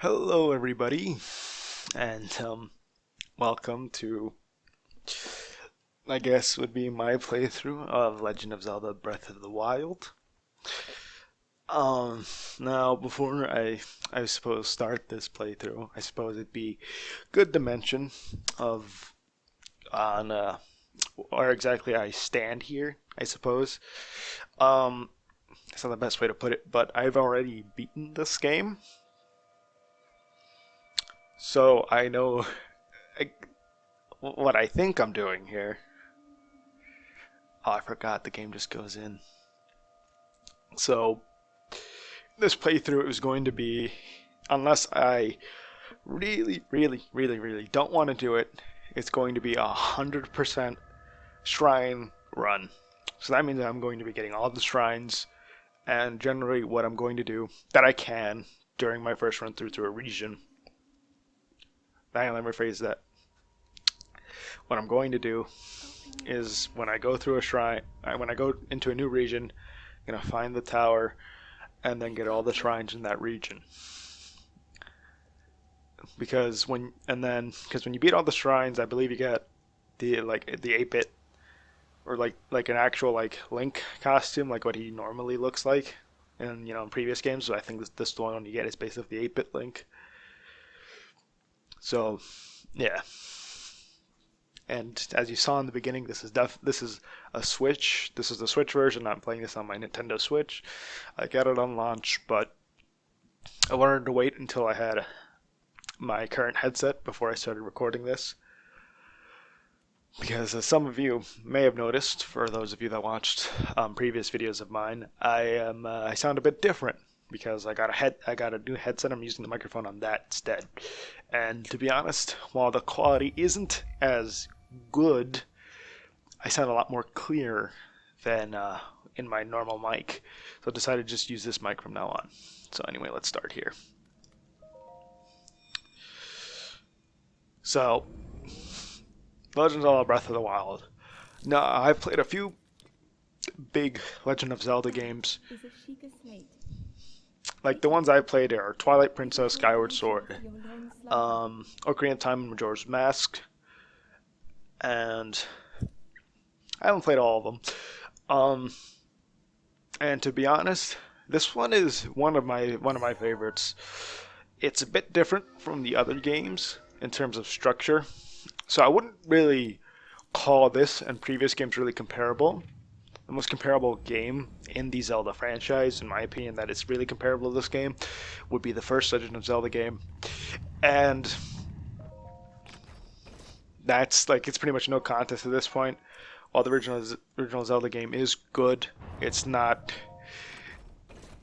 Hello, everybody, and welcome to, I guess, would be my playthrough of Legend of Zelda: Breath of the Wild. Um, Now, before I suppose start this playthrough, I suppose it'd be good to mention of on where exactly I stand here. I suppose. Um, that's not the best way to put it, but I've already beaten this game, so I know I, what I think I'm doing here. Oh, I forgot the game just goes in. So this playthrough is going to be, unless I really don't want to do it, it's going to be 100% shrine run. So that means I'm going to be getting all the shrines, and generally what I'm going to do that I can during my first run through a region. Let me rephrase that. What I'm going to do is when I go through a shrine, when I go into a new region, I'm gonna find the tower and then get all the shrines in that region. Because when you beat all the shrines, I believe you get the 8-bit or like an actual like Link costume, like what he normally looks like in previous games. So I think this the one you get is basically the 8-bit Link. So yeah. And as you saw in the beginning, this is a Switch. This is the Switch version. I'm playing this on my Nintendo Switch. I got it on launch, but I wanted to wait until I had my current headset before I started recording this. Because as some of you may have noticed, for those of you that watched previous videos of mine, I sound a bit different because I got a new headset. I'm using the microphone on that instead. And to be honest, while the quality isn't as good, I sound a lot more clear than in my normal mic. So I decided to just use this mic from now on. So anyway, let's start here. So, Legend of Zelda: Breath of the Wild. Now, I've played a few big Legend of Zelda games. Like the ones I played are Twilight Princess, Skyward Sword, Ocarina of Time, and Majora's Mask, and I haven't played all of them. And to be honest, this one is one of my favorites. It's a bit different from the other games in terms of structure, so I wouldn't really call this and previous games really comparable. The most comparable game in the Zelda franchise, in my opinion, that is really comparable to this game, would be the first Legend of Zelda game, and that's like it's pretty much no contest at this point. While the original Zelda game is good, it's not.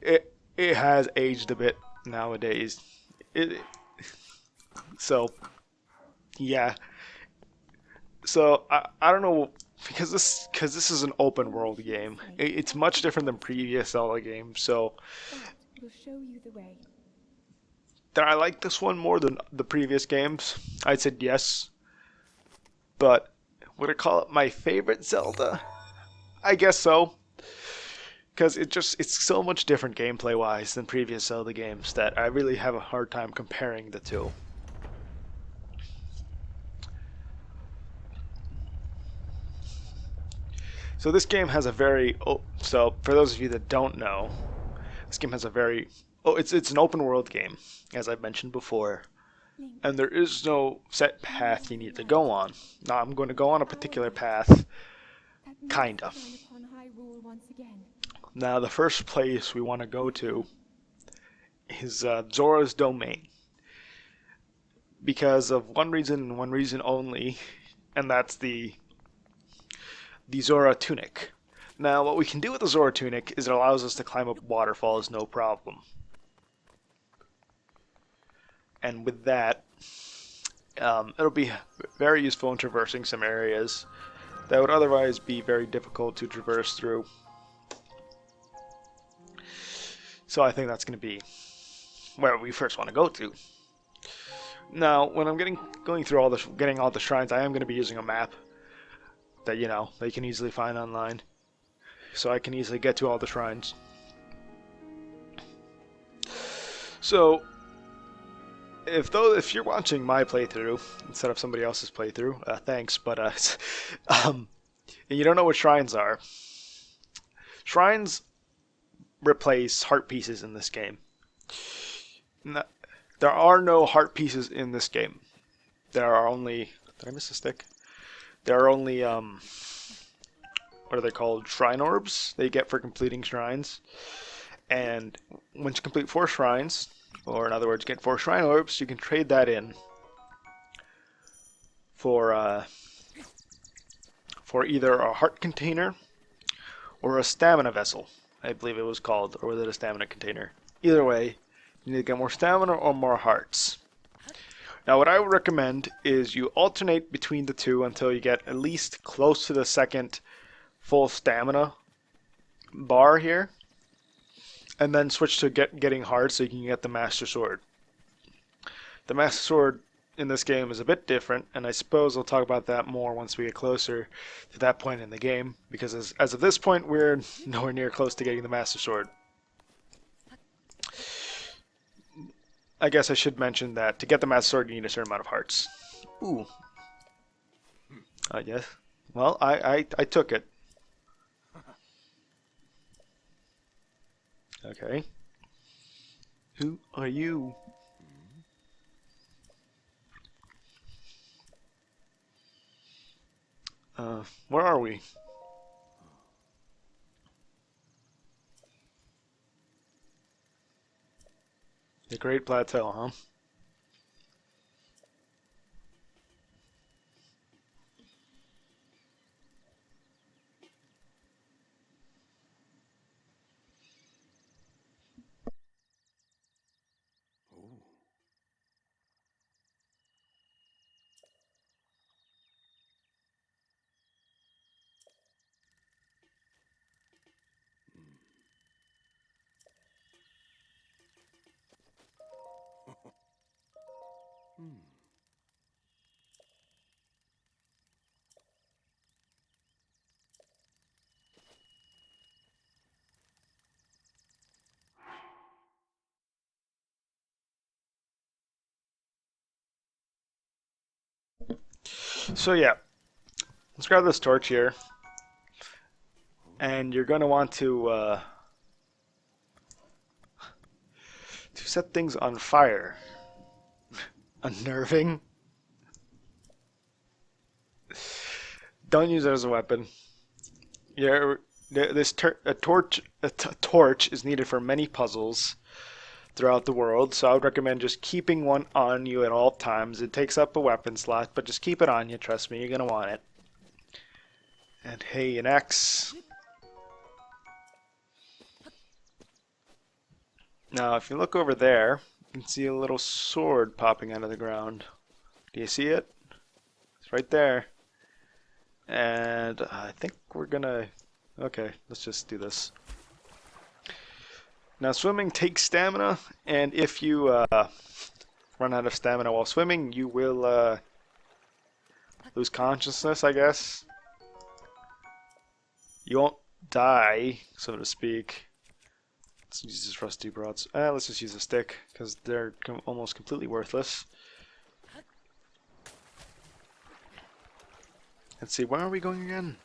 It has aged a bit nowadays. It so yeah. So I don't know because this is an open world game. It's much different than previous Zelda games. So Will show you the way. that I like this one more than the previous games. I'd said yes, but would I call it my favorite Zelda? I guess so. Because it's so much different gameplay wise than previous Zelda games that I really have a hard time comparing the two. So this game has a very so for those of you that don't know, this game has a very it's an open world game, as I've mentioned before, Link, and there is no set path you need to go on. Now I'm going to go on a particular path, that kinda. must shine upon Hyrule once again. Now the first place we want to go to is Zora's Domain, because of one reason and one reason only, and that's the Zora Tunic. Now, what we can do with the Zora Tunic is it allows us to climb up waterfalls no problem. And with that, it'll be very useful in traversing some areas that would otherwise be very difficult to traverse through. So I think that's going to be where we first want to go to. Now, when I'm getting all the shrines, I am going to be using a map that they can easily find online, so I can easily get to all the shrines. So if you're watching my playthrough instead of somebody else's playthrough, thanks. But um, and you don't know what shrines are. Shrines replace heart pieces in this game. No, there are no heart pieces in this game. There are only. Did I miss a stick? There are only what are they called? Shrine orbs they get for completing shrines. And once you complete 4 shrines, or in other words, get 4 shrine orbs, you can trade that in for for either a heart container or a stamina vessel. I believe it was called, or was it a stamina container? Either way, you need to get more stamina or more hearts. Now, what I would recommend is you alternate between the two until you get at least close to the second full stamina bar here, and then switch to getting hearts so you can get the Master Sword. The Master Sword in this game is a bit different, and I suppose I'll talk about that more once we get closer to that point in the game, because as of this point, we're nowhere near close to getting the Master Sword. I guess I should mention that to get the Master Sword, you need a certain amount of hearts. Ooh. Yes. Well, I took it. Okay. Who are you? Where are we? The Great Plateau, huh? So yeah, let's grab this torch here, and you're gonna want to set things on fire. Unnerving. Don't use it as a weapon. This torch is needed for many puzzles throughout the world, so I would recommend just keeping one on you at all times. It takes up a weapon slot, but just keep it on you. Trust me, you're gonna want it. And hey, an axe. Now, if you look over there, you can see a little sword popping out of the ground. Do you see it? It's right there. And I think we're gonna... Okay, let's just do this. Now, swimming takes stamina, and if you run out of stamina while swimming, you will lose consciousness, I guess. You won't die, so to speak. Let's use this rusty broads. Let's just use a stick, because they're almost completely worthless. Let's see, where are we going again?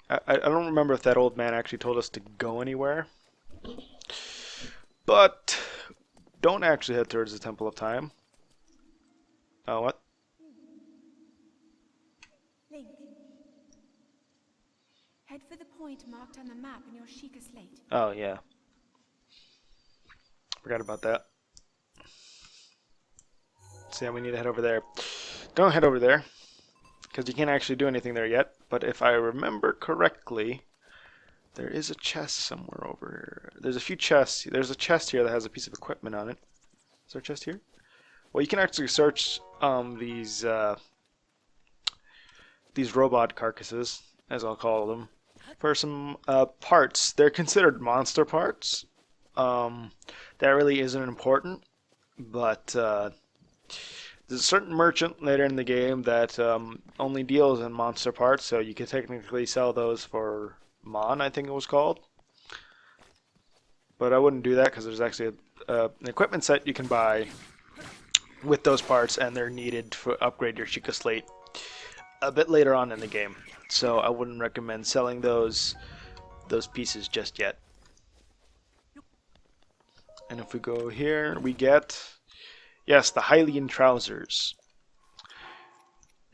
I don't remember if that old man actually told us to go anywhere. But don't actually head towards the Temple of Time. Oh, what? Link. Head for the point marked on the map in your Sheikah slate. Oh, yeah. Forgot about that. So yeah, we need to head over there. Don't head over there, because you can't actually do anything there yet. But if I remember correctly, there is a chest somewhere over here. There's a few chests. There's a chest here that has a piece of equipment on it. Is there a chest here? Well, you can actually search these robot carcasses, as I'll call them, for some parts. They're considered monster parts. That really isn't important, but there's a certain merchant later in the game that only deals in monster parts, so you could technically sell those for Mon, I think it was called. But I wouldn't do that because there's actually an equipment set you can buy with those parts, and they're needed to upgrade your Sheikah Slate a bit later on in the game. So I wouldn't recommend selling those pieces just yet. And if we go here, we get, yes, the Hylian trousers.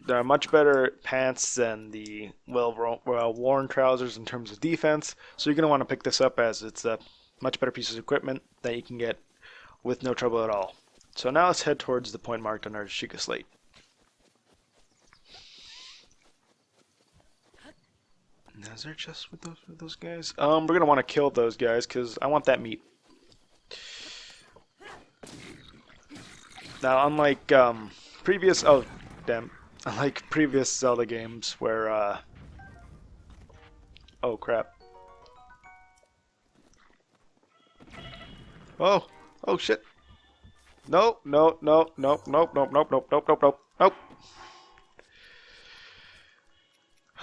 They're much better pants than the well-worn trousers in terms of defense. So you're going to want to pick this up, as it's a much better piece of equipment that you can get with no trouble at all. So now let's head towards the point marked on our Sheikah Slate. Is there just with those guys? We're gonna want to kill those guys because I want that meat. Now, unlike previous, oh damn, unlike previous Zelda games where, oh crap, oh shit, no, no, no, no, nope, nope, nope, nope, nope, nope, nope, nope.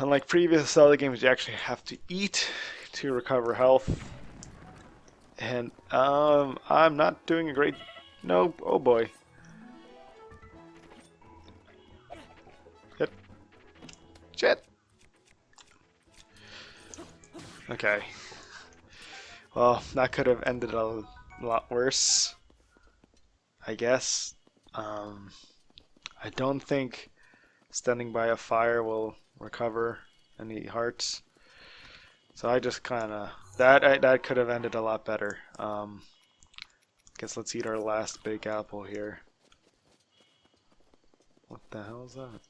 Unlike previous Zelda games, you actually have to eat to recover health. And I'm not doing a great. No, oh boy. Hit. Shit. Okay. Well, that could have ended a lot worse, I guess. I don't think standing by a fire will recover any hearts. So I just kind of that could have ended a lot better. Guess let's eat our last big apple here. What the hell is that?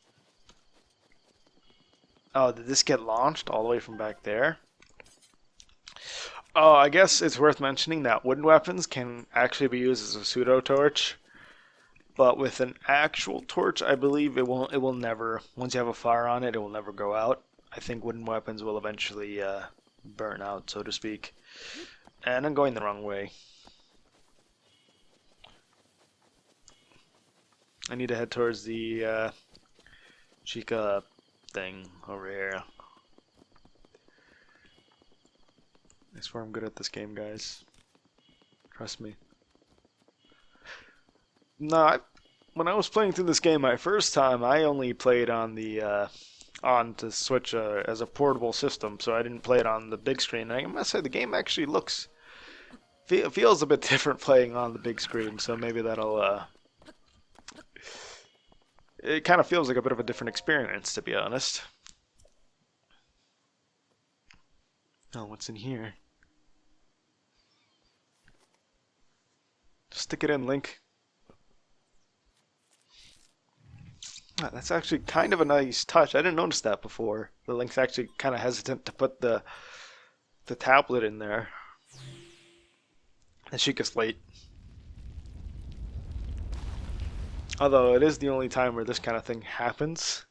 Oh, did this get launched all the way from back there? Oh, I guess it's worth mentioning that wooden weapons can actually be used as a pseudo torch. But with an actual torch, I believe it will never, once you have a fire on it, it will never go out. I think wooden weapons will eventually burn out, so to speak. And I'm going the wrong way. I need to head towards the Sheikah thing over here. I swear I'm good at this game, guys. Trust me. No, when I was playing through this game my first time, I only played on the on the Switch as a portable system, so I didn't play it on the big screen. I must say the game actually feels a bit different playing on the big screen, so maybe that'll it kind of feels like a bit of a different experience, to be honest. Oh, what's in here? Just stick it in, Link. That's actually kind of a nice touch. I didn't notice that before. The Link's actually kind of hesitant to put the tablet in there. And Sheikah Slate. Although it is the only time where this kind of thing happens.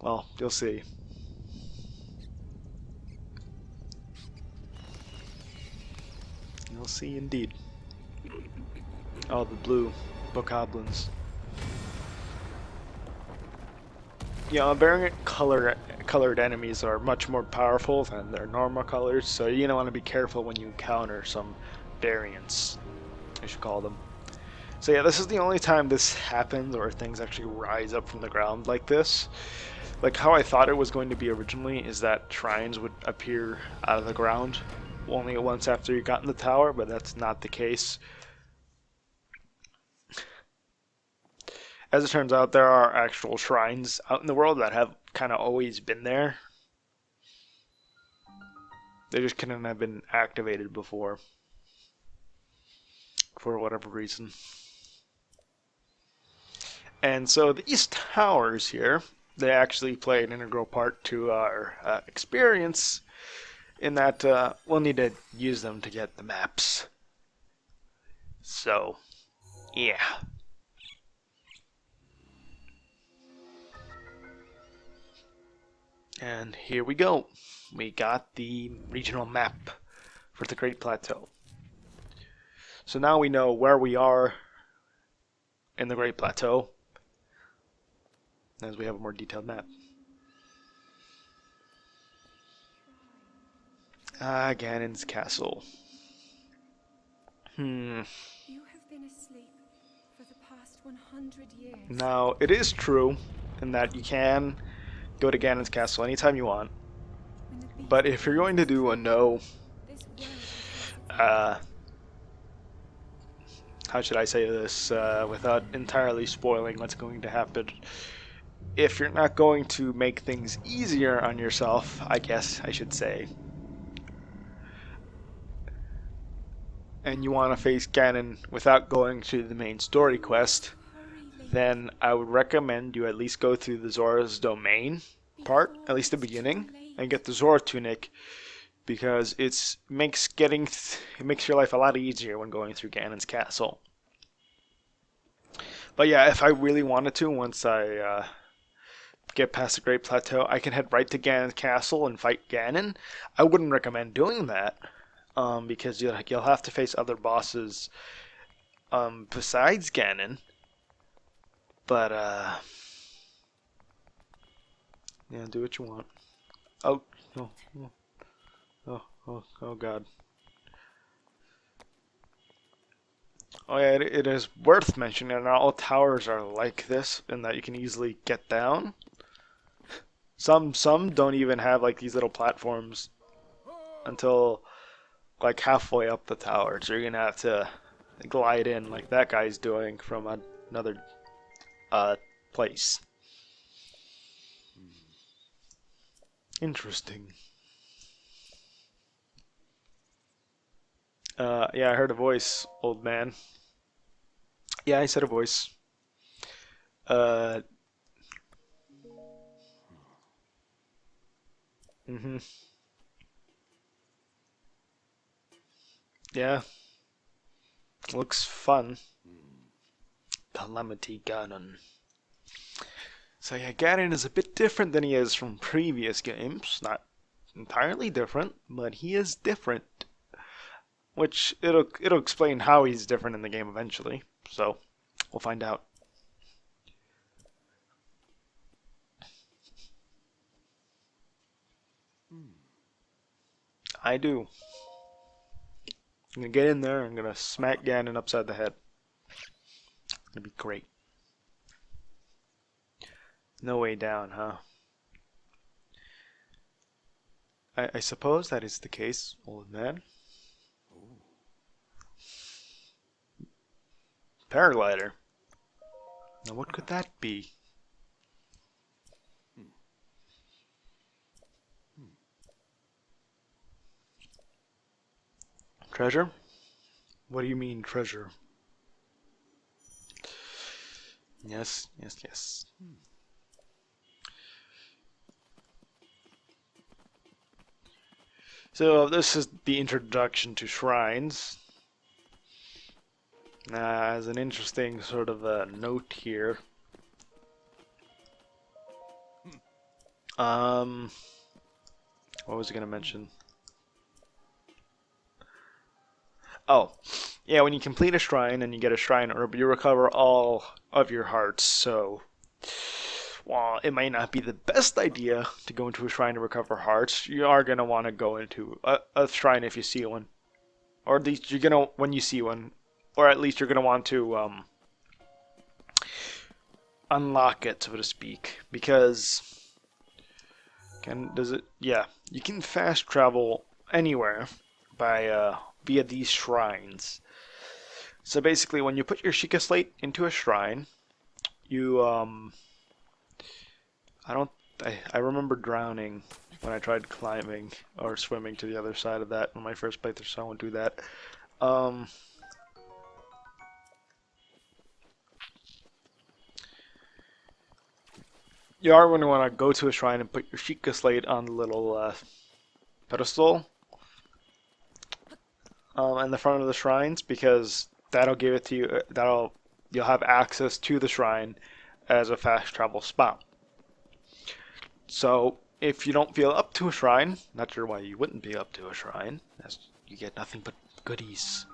Well, you'll see. You'll see indeed. Oh, the blue bokoblins. Yeah, variant colored enemies are much more powerful than their normal colors, so you're gonna want to be careful when you encounter some variants, I should call them. So yeah, this is the only time this happens, or things actually rise up from the ground like this. Like how I thought it was going to be originally is that shrines would appear out of the ground only once after you got in the tower, but that's not the case. As it turns out, there are actual shrines out in the world that have kind of always been there. They just couldn't have been activated before, for whatever reason. And so these towers here, they actually play an integral part to our experience, in that we'll need to use them to get the maps. So, yeah. And here we go. We got the regional map for the Great Plateau. So now we know where we are in the Great Plateau, as we have a more detailed map. Ganon's Castle. Hmm. You have been asleep for the past 100 years. Now, it is true in that you can go to Ganon's castle anytime you want, When the beast but if you're begins going to its do a travels, no, this world will face its end. uh, how should I say this without entirely spoiling what's going to happen? If you're not going to make things easier on yourself, I guess I should say, and you want to face Ganon without going to the main story You must quest, hurry, Link, then I would recommend you at least go through the Zora's Domain part, at before least the it's too beginning, and late. get the Zora tunic because it makes your life a lot easier when going through Ganon's castle. But yeah, if I really wanted to, once I get past the Great Plateau, I can head right to Ganon's castle and fight Ganon. I wouldn't recommend doing that because you'll have to face other bosses besides Ganon. But yeah, do what you want. Oh no, no. Oh God. Oh yeah, it is worth mentioning. Not all towers are like this, in that you can easily get down. Some don't even have like these little platforms until like halfway up the tower, so you're gonna have to glide in like that guy's doing from another uh place. Interesting. Yeah, I heard a voice, old man. Yeah, I said a voice. Uh, mhm. Yeah, looks fun. Calamity Ganon. So yeah, Ganon is a bit different than he is from previous games. Not entirely different, but he is different. Which it'll explain how he's different in the game eventually. So we'll find out. I do. I'm gonna get in there. I'm gonna smack Ganon upside the head. It's gonna be great. No way down, huh? I suppose that is the case, old man. Paraglider. Now what could that be? Treasure? What do you mean treasure? Yes, yes, yes. So this is the introduction to shrines. As an interesting sort of a note here. Um, what was I gonna mention? Oh, yeah, when you complete a shrine and you get a shrine herb, you recover all of your hearts. So, while it might not be the best idea to go into a shrine to recover hearts, you are gonna want to go into a shrine if you see one, or at least you're gonna when you see one, or at least you're gonna want to unlock it, so to speak, because does it? Yeah, you can fast travel anywhere by via these shrines. So basically, when you put your Sheikah Slate into a shrine, you I don't I remember drowning when I tried climbing or swimming to the other side of that in my first playthrough, so I won't do that. Um, you are going to want to go to a shrine and put your Sheikah Slate on the little pedestal in the front of the shrines because that'll give it to you. You'll have access to the shrine as a fast travel spot. So if you don't feel up to a shrine, not sure why you wouldn't be up to a shrine, as you get nothing but goodies.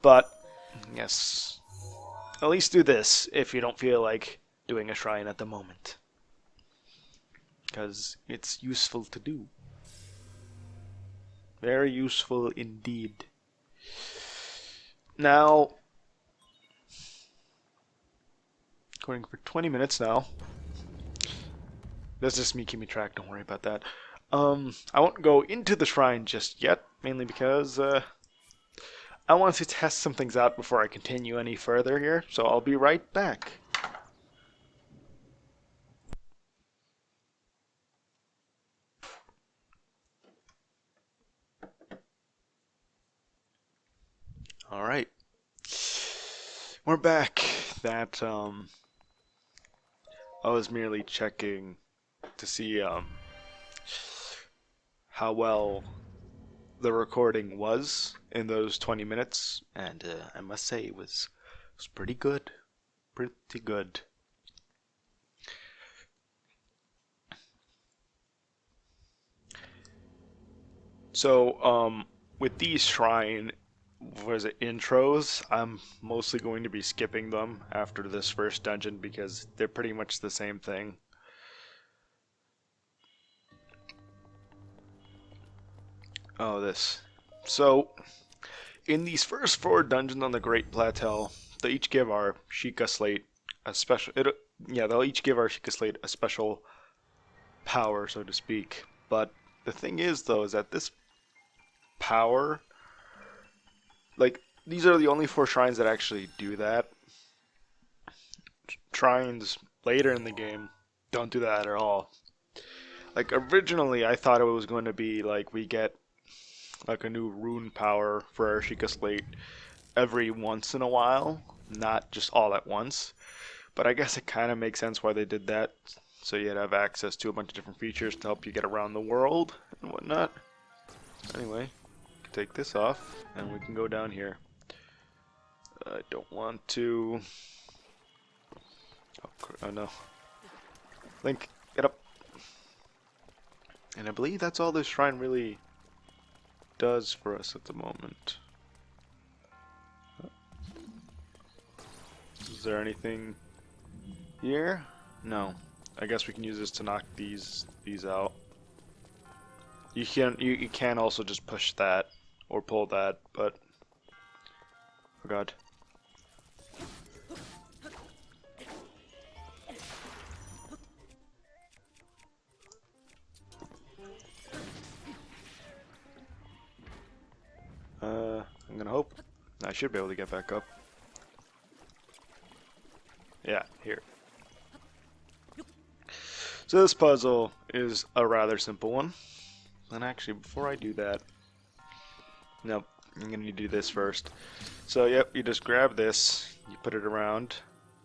But yes, at least do this if you don't feel like doing a shrine at the moment, because it's useful to do. Very useful indeed. Now, going for 20 minutes now. That's just me keeping track. Don't worry about that. I won't go into the shrine just yet, mainly because I want to test some things out before I continue any further here. So I'll be right back. All right, we're back. That I was merely checking to see how well the recording was in those 20 minutes, and I must say it was pretty good, pretty good. So with these shrine was it intros, I'm mostly going to be skipping them after this first dungeon because they're pretty much the same thing. Oh, this. So in these first four dungeons on the Great Plateau, they each give our Sheikah Slate a special. Yeah, they'll each give our Sheikah Slate a special power, so to speak. But the thing is, though, is that this power, like, these are the only four shrines that actually do that. Shrines later in the game don't do that at all. Like, originally, I thought it was going to be like we get like a new rune power for our Sheikah Slate every once in a while, not just all at once. But I guess it kind of makes sense why they did that. So you'd have access to a bunch of different features to help you get around the world and whatnot. Anyway, take this off and we can go down here. I don't want to. Oh no. Link, get up. And I believe that's all this shrine really does for us at the moment. Is there anything here? No. I guess we can use this to knock these out. You can also just push that or pull that, but oh god. I'm gonna hope. I should be able to get back up. Yeah, here. So this puzzle is a rather simple one. And actually, before I do that, nope, I'm gonna need to do this first. So yep, you just grab this, you put it around,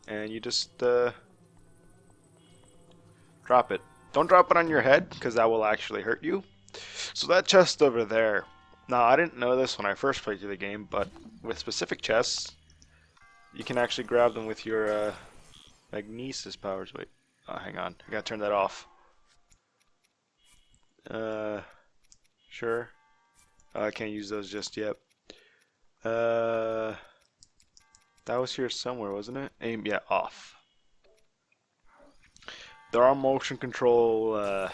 and you just drop it. Don't drop it on your head, because that will actually hurt you. So that chest over there. Now, I didn't know this when I first played through the game, but with specific chests, you can actually grab them with your magnesis powers. Wait, oh, hang on. I gotta turn that off. Sure. I can't use those just yet. That was here somewhere, wasn't it? Aim, yeah, off. There are motion control,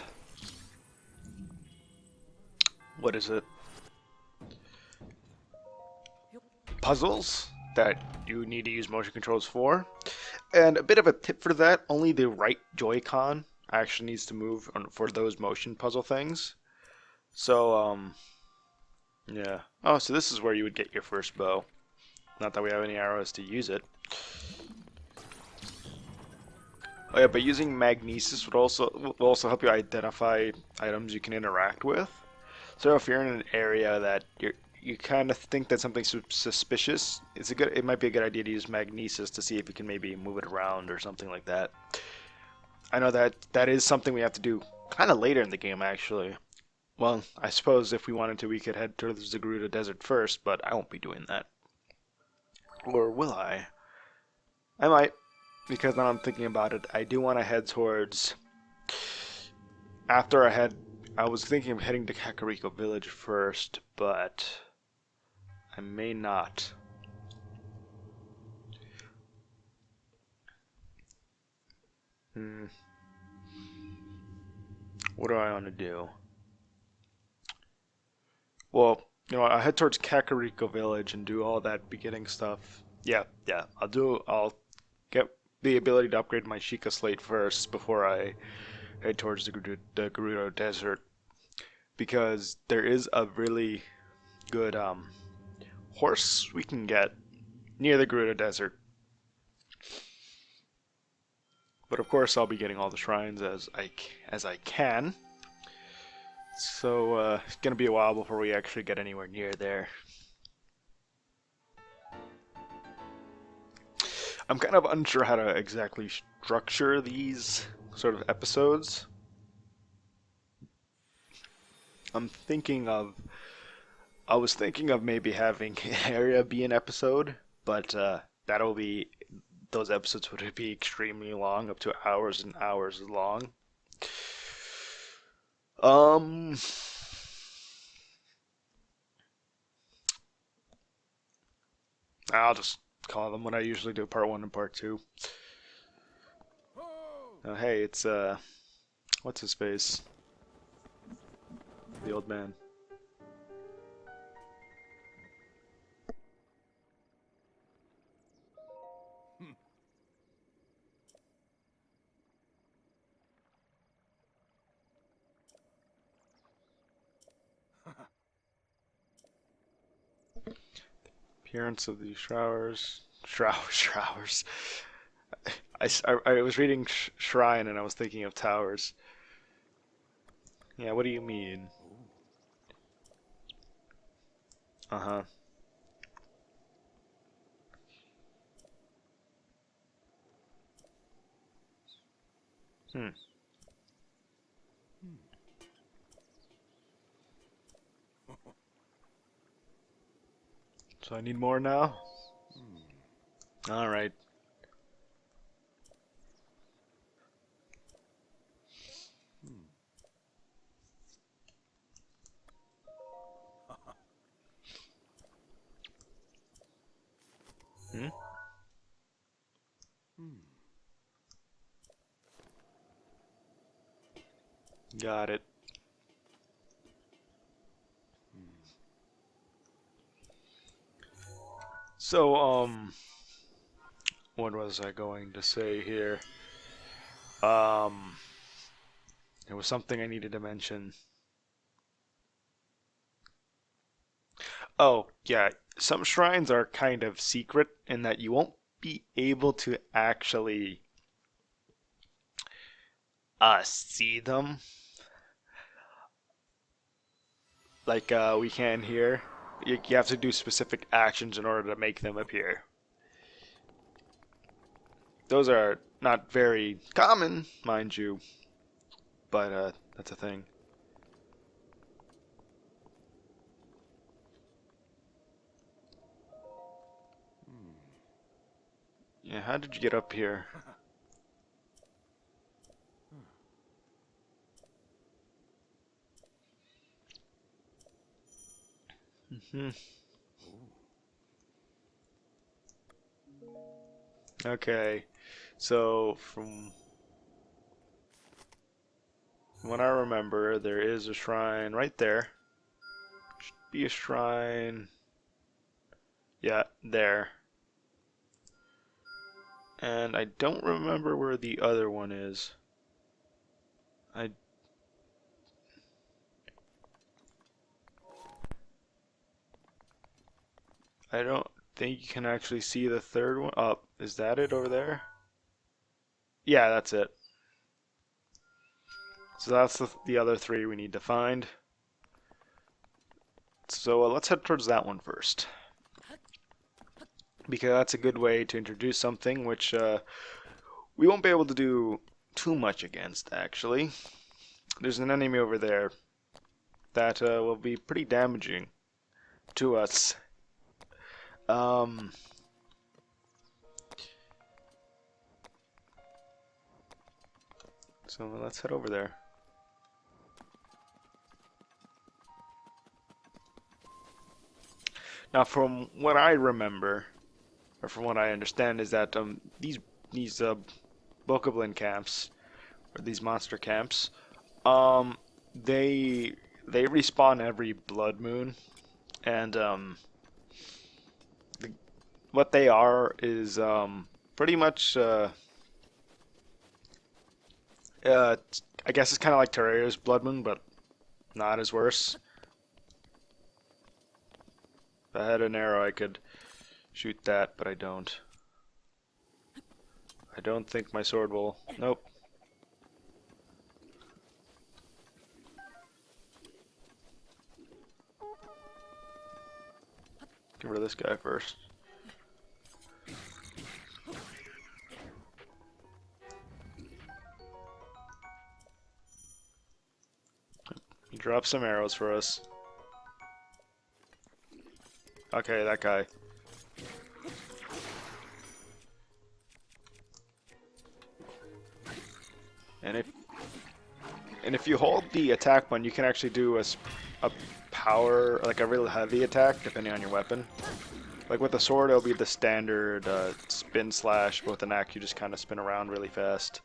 what is it? Puzzles that you need to use motion controls for. And a bit of a tip for that, only the right Joy-Con actually needs to move for those motion puzzle things. So, yeah. Oh, so this is where you would get your first bow. Not that we have any arrows to use it. Oh yeah, but using magnesis will also help you identify items you can interact with. So if you're in an area that you kind of think that something's suspicious, it might be a good idea to use magnesis to see if you can maybe move it around or something like that. I know that is something we have to do kind of later in the game actually. Well, I suppose if we wanted to, we could head to the Zagruda Desert first, but I won't be doing that. Or will I? I might, because now I'm thinking about it, I do want to head towards. After I was thinking of heading to Kakariko Village first, but I may not. What do I want to do? Well, I'll head towards Kakariko Village and do all that beginning stuff. Yeah, yeah. I'll get the ability to upgrade my Sheikah Slate first before I head towards the Gerudo Desert because there is a really good horse we can get near the Gerudo Desert. But of course, I'll be getting all the shrines as I can. So it's gonna be a while before we actually get anywhere near there. I'm kind of unsure how to exactly structure these sort of episodes. I was thinking of maybe having area be an episode, but that'll be those episodes would be extremely long, up to hours and hours long. Um, I'll just call them what I usually do, part one and part two. Hey, it's what's his face? The old man. Appearance of the showers. I was reading shrine and I was thinking of towers. Yeah, what do you mean? Uh-huh. Hmm. So I need more now? Alright. Hmm? Got it. So, what was I going to say here? Um, there was something I needed to mention. Oh, yeah, some shrines are kind of secret in that you won't be able to actually see them like we can here. You have to do specific actions in order to make them appear. Those are not very common, mind you, but that's a thing. Yeah, how did you get up here? Hmm. Okay, so from what I remember, there is a shrine right there. Should be a shrine. Yeah, there. And I don't remember where the other one is. I I don't think you can actually see the third one. Oh, is that it over there? Yeah, that's it. So that's the other three we need to find. So let's head towards that one first. Because that's a good way to introduce something which we won't be able to do too much against, actually. There's an enemy over there that will be pretty damaging to us. Um, so let's head over there. Now, from what I remember, or from what I understand, is that these Bokoblin camps, or these monster camps, um, they respawn every blood moon, And the, what they are is pretty much uh, I guess it's kind of like Terraria's Blood Moon, but not as worse. If I had an arrow, I could shoot that, but I don't. I don't think my sword will. Nope. Get rid of this guy first. He dropped some arrows for us. Okay, that guy. And if you hold the attack button, you can actually do a power, like a real heavy attack, depending on your weapon. Like with the sword, it'll be the standard spin slash, but with an axe, you just kind of spin around really fast.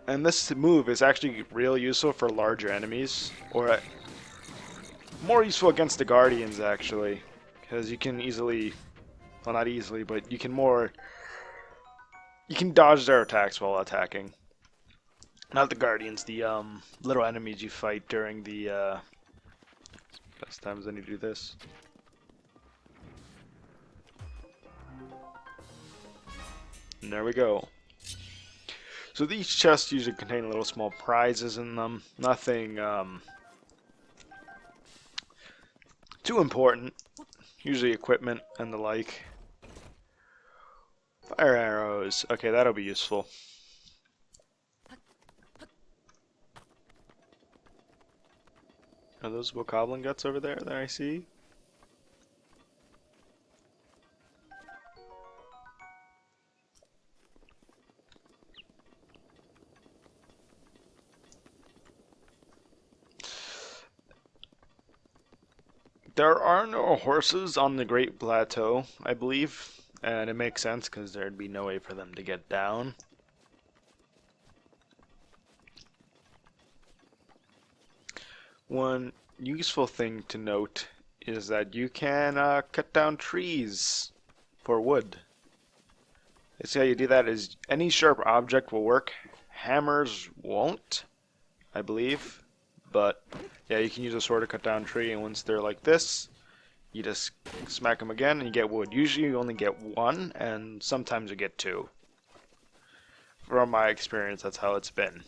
And this move is actually real useful for larger enemies, or more useful against the Guardians, actually. Because you can easily, well not easily, but you can dodge their attacks while attacking. Not the Guardians, the little enemies you fight during the, best times I need to do this. And there we go. So these chests usually contain little small prizes in them. Nothing too important. Usually equipment and the like. Fire arrows. Okay, that'll be useful. Are those bokoblin guts over there that I see? There are no horses on the Great Plateau, I believe, and it makes sense because there'd be no way for them to get down. One useful thing to note is that you can cut down trees for wood. See how you do that is any sharp object will work. Hammers won't, I believe. But yeah, you can use a sword to cut down a tree, and once they're like this, you just smack them again and you get wood. Usually you only get one, and sometimes you get two. From my experience, that's how it's been.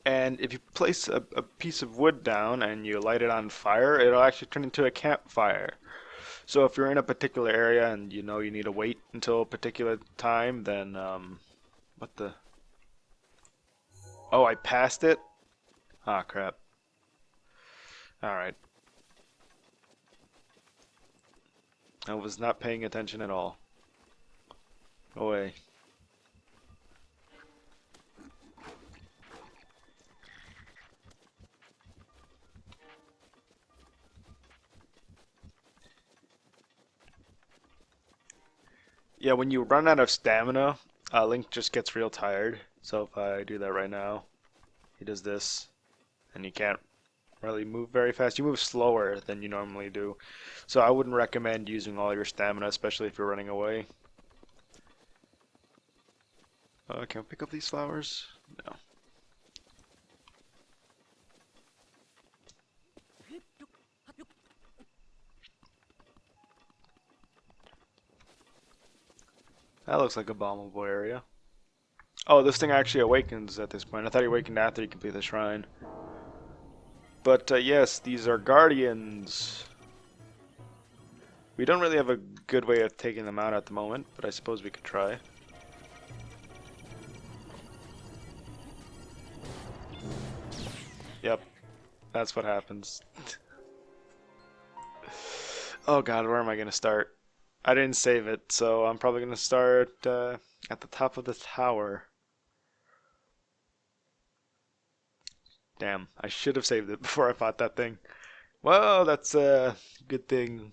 And if you place a piece of wood down and you light it on fire, it'll actually turn into a campfire. So if you're in a particular area and you know you need to wait until a particular time, then what the? Oh, I passed it? Ah, crap. Alright. I was not paying attention at all. Go away. Yeah, when you run out of stamina, Link just gets real tired. So if I do that right now, he does this, and you can't really move very fast. You move slower than you normally do. So I wouldn't recommend using all your stamina, especially if you're running away. Can I pick up these flowers? No. That looks like a bombable area. Oh, this thing actually awakens at this point. I thought he awakened after you complete the shrine. But yes, these are guardians. We don't really have a good way of taking them out at the moment, but I suppose we could try. Yep, that's what happens. Oh god, where am I gonna start? I didn't save it, so I'm probably gonna start at the top of the tower. Damn, I should have saved it before I fought that thing. Well, that's a good thing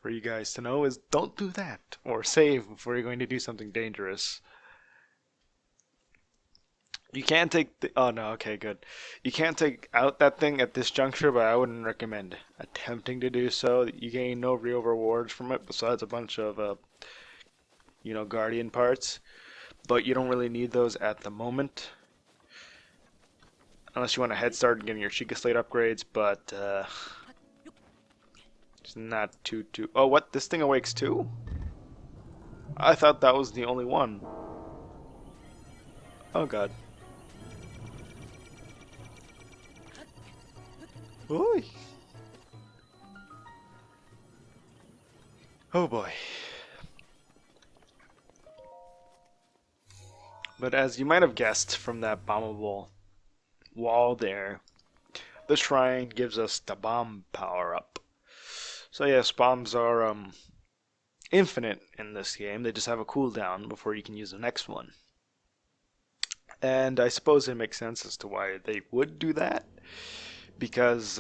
for you guys to know is don't do that or save before you're going to do something dangerous. You can take the, oh no, okay, good. You can't take out that thing at this juncture, but I wouldn't recommend attempting to do so. You gain no real rewards from it besides a bunch of, guardian parts, but you don't really need those at the moment. Unless you want a head start in getting your Sheikah Slate upgrades, but it's not too. Oh, what? This thing awakes too? I thought that was the only one. Oh god. Oy. Oh boy. But as you might have guessed from that bombable wall there, the shrine gives us the bomb power up. So yes, bombs are infinite in this game. They just have a cooldown before you can use the next one. And I suppose it makes sense as to why they would do that, because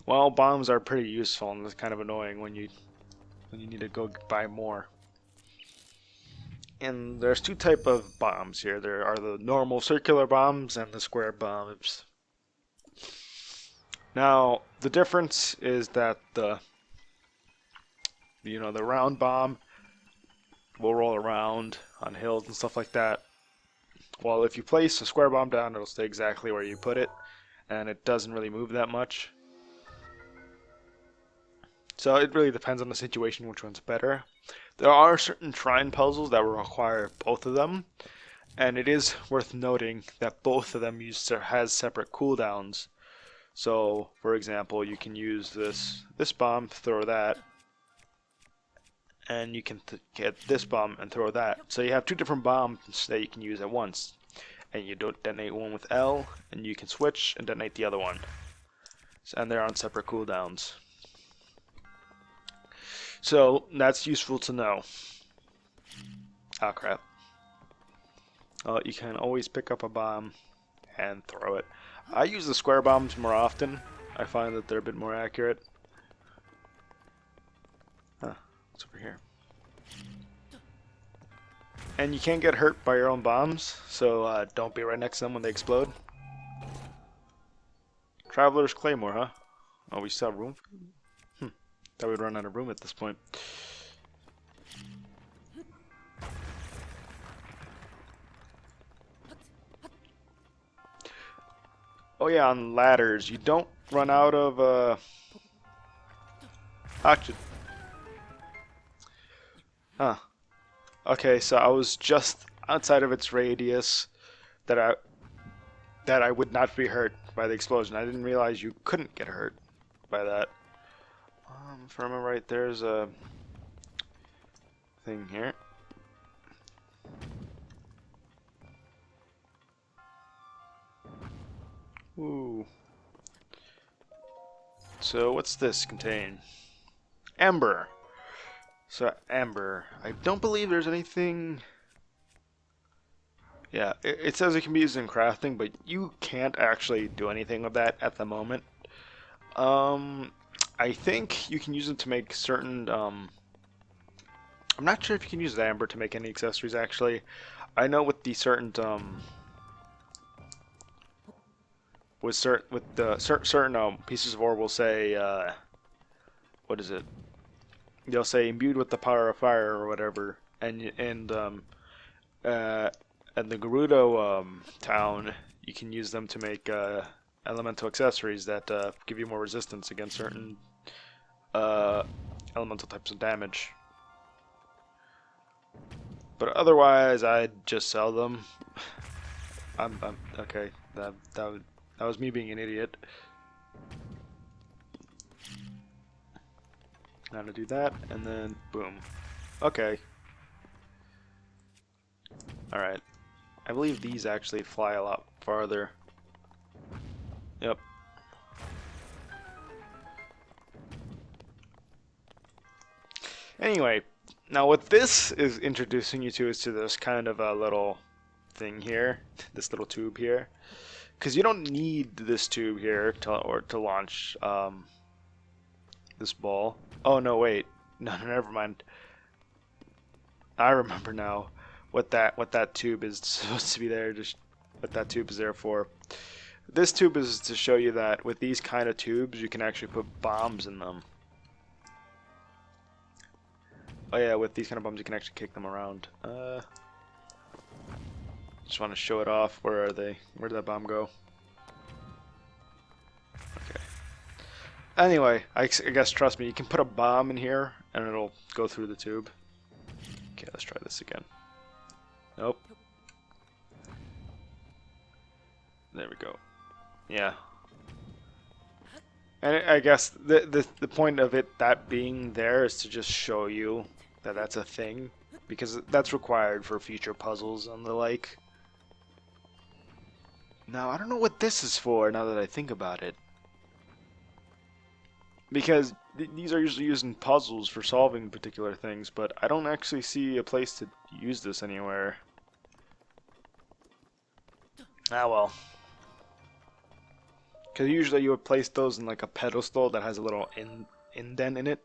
well, bombs are pretty useful and it's kind of annoying when you need to go buy more. And there's two type of bombs here. There are the normal circular bombs and the square bombs. Now, the difference is that the round bomb will roll around on hills and stuff like that. While if you place a square bomb down, it'll stay exactly where you put it, and it doesn't really move that much. So it really depends on the situation which one's better. There are certain shrine puzzles that will require both of them, and it is worth noting that both of them has separate cooldowns. So, for example, you can use this bomb, throw that, and you can get this bomb and throw that. So you have two different bombs that you can use at once, and you don't detonate one with L, and you can switch and detonate the other one. And they're on separate cooldowns. So that's useful to know. Oh crap. You can always pick up a bomb and throw it. I use the square bombs more often. I find that they're a bit more accurate. Huh, what's over here? And you can't get hurt by your own bombs, so don't be right next to them when they explode. Traveler's Claymore, huh? Oh, we still have room? Thought we'd run out of room at this point. Oh yeah, on ladders, you don't run out of, actually... Huh. Okay, so I was just outside of its radius that I would not be hurt by the explosion. I didn't realize you couldn't get hurt by that. If I remember right, there's a thing here. Ooh. So what's this contain? Amber. So amber. I don't believe there's anything. Yeah, it says it can be used in crafting, but you can't actually do anything with that at the moment. I think you can use it to make certain. I'm not sure if you can use amber to make any accessories. Actually, I know with the certain certain pieces of ore will say what is it? They'll say imbued with the power of fire or whatever, and the Gerudo town, you can use them to make elemental accessories that give you more resistance against certain elemental types of damage. But otherwise, I'd just sell them. I'm okay. That was me being an idiot. Now to do that, and then boom. Okay. All right. I believe these actually fly a lot farther. Yep. Anyway, now what this is introducing you to is to this kind of a little thing here, this little tube here. because you don't need this tube here to launch this ball. Oh no, wait, no, never mind. I remember now what that tube is supposed to be there. Just what that tube is there for. This tube is to show you that with these kind of tubes, you can actually put bombs in them. Oh yeah, with these kind of bombs, you can actually kick them around. Just want to show it off. Where are they? Where did that bomb go? Okay. Anyway, I guess trust me, you can put a bomb in here and it'll go through the tube. Okay, let's try this again. Nope. There we go. Yeah. And I guess the point of it that being there is to just show you that that's a thing, because that's required for future puzzles and the like. Now, I don't know what this is for now that I think about it. Because these are usually used in puzzles for solving particular things, but I don't actually see a place to use this anywhere. Ah well. Because usually you would place those in like a pedestal that has a little indent in it.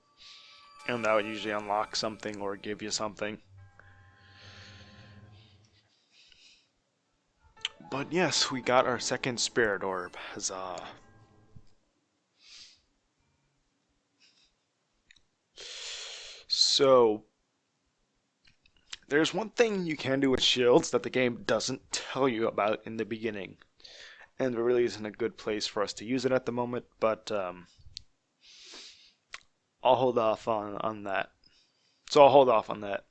And that would usually unlock something or give you something. But yes, we got our second spirit orb. Huzzah. So, there's one thing you can do with shields that the game doesn't tell you about in the beginning. And there really isn't a good place for us to use it at the moment, but I'll hold off on that. So I'll hold off on that.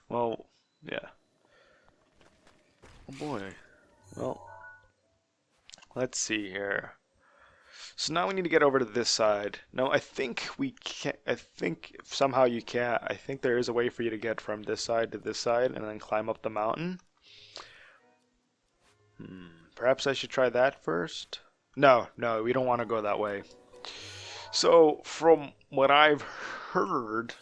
Well, yeah. Oh boy. Well, let's see here. So now we need to get over to this side. No, I think we can't. I think somehow you can't. I think there is a way for you to get from this side to this side and then climb up the mountain. Perhaps I should try that first? No, we don't want to go that way. So, from what I've heard,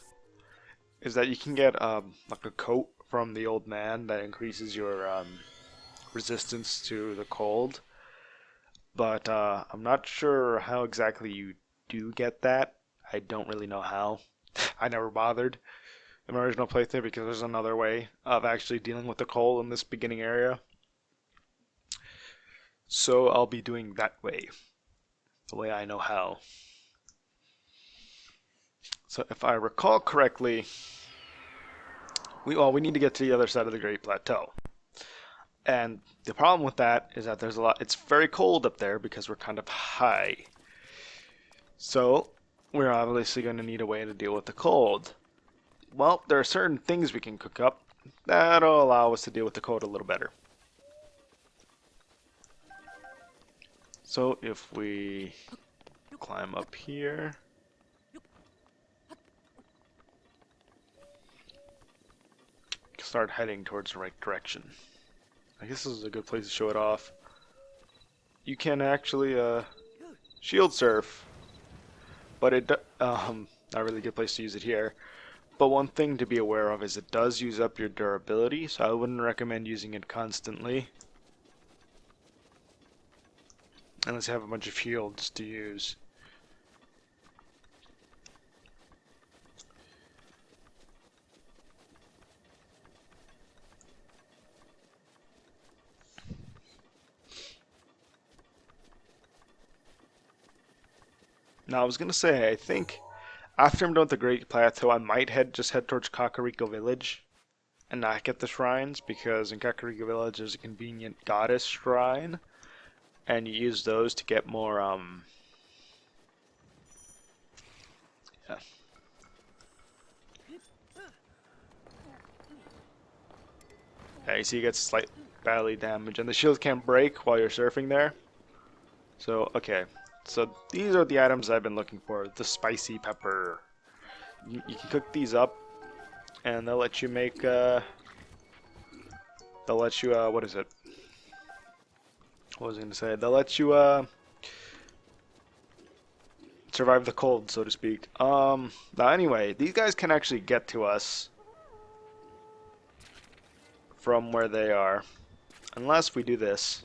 is that you can get like a coat from the old man that increases your resistance to the cold. But I'm not sure how exactly you do get that. I don't really know how. I never bothered in my original playthrough because there's another way of actually dealing with the cold in this beginning area. So I'll be doing that way, the way I know how. So if I recall correctly, we need to get to the other side of the Great Plateau. And the problem with that is that there's a lot. It's very cold up there because we're kind of high. So we're obviously going to need a way to deal with the cold. Well, there are certain things we can cook up that'll allow us to deal with the cold a little better. So if we climb up here, start heading towards the right direction. I guess this is a good place to show it off. You can actually shield surf, but it not a really good place to use it here. But one thing to be aware of is it does use up your durability, so I wouldn't recommend using it constantly. Unless you have a bunch of shields to use. Now I was gonna say, I think after I'm done with the Great Plateau, I might just head towards Kakariko Village and not get the shrines, because in Kakariko Village there's a convenient goddess shrine. And you use those to get more, yeah. Yeah, you see you get slight badly damage, and the shield can't break while you're surfing there. So, okay. So, these are the items I've been looking for. The spicy pepper. You can cook these up, and they'll let you make, what is it? What was I going to say? They'll let you survive the cold, so to speak. Now anyway, these guys can actually get to us from where they are. Unless we do this.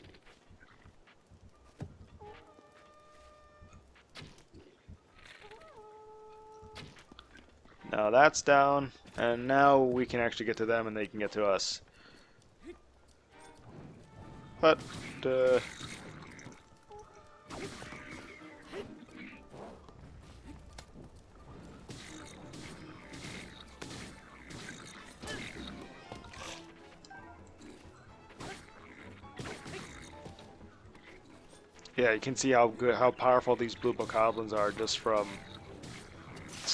Now that's down, and now we can actually get to them and they can get to us. But, yeah, you can see how powerful these blue bokoblins are just from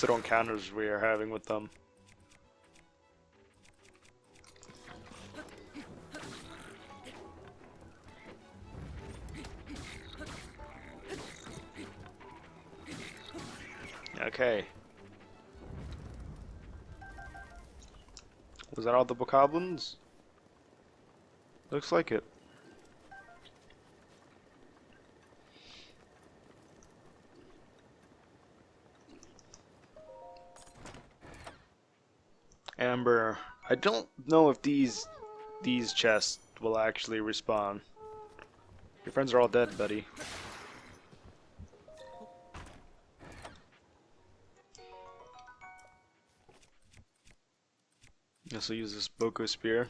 little encounters we are having with them. Okay. Was that all the bokoblins? Looks like it. Amber. I don't know if these chests will actually respawn. Your friends are all dead, buddy. Guess I'll use this Boko spear.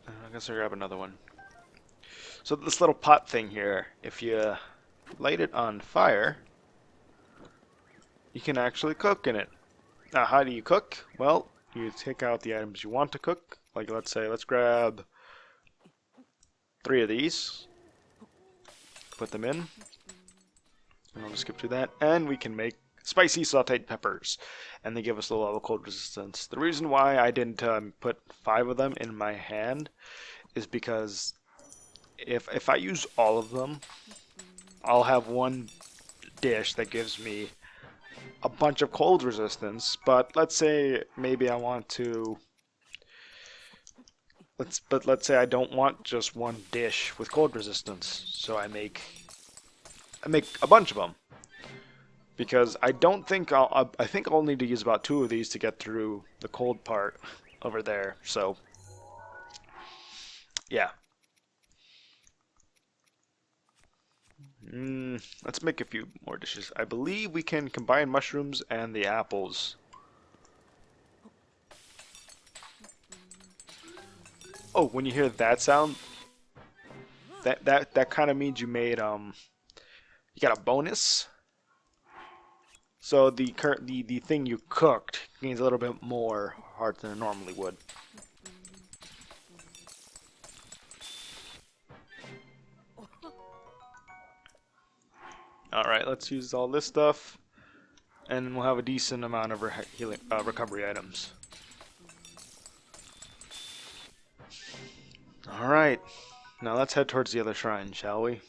I guess I'll grab another one. So this little pot thing here, if you light it on fire, you can actually cook in it. Now, how do you cook? Well, you take out the items you want to cook. Like, let's say, let's grab 3 of these. Put them in. And I'll just skip through that. And we can make spicy sauteed peppers. And they give us a level cold resistance. The reason why I didn't put 5 of them in my hand is because if I use all of them, I'll have one dish that gives me a bunch of cold resistance. But let's say maybe I want to... Let's say I don't want just one dish with cold resistance. So I make a bunch of them. Because I don't think I think I'll need to use about 2 of these to get through the cold part over there. So, yeah. Let's make a few more dishes. I believe we can combine mushrooms and the apples. Oh, when you hear that sound, that kind of means you made you got a bonus. So the thing you cooked gains a little bit more heart than it normally would. Alright, let's use all this stuff, and we'll have a decent amount of recovery items. Alright, now let's head towards the other shrine, shall we?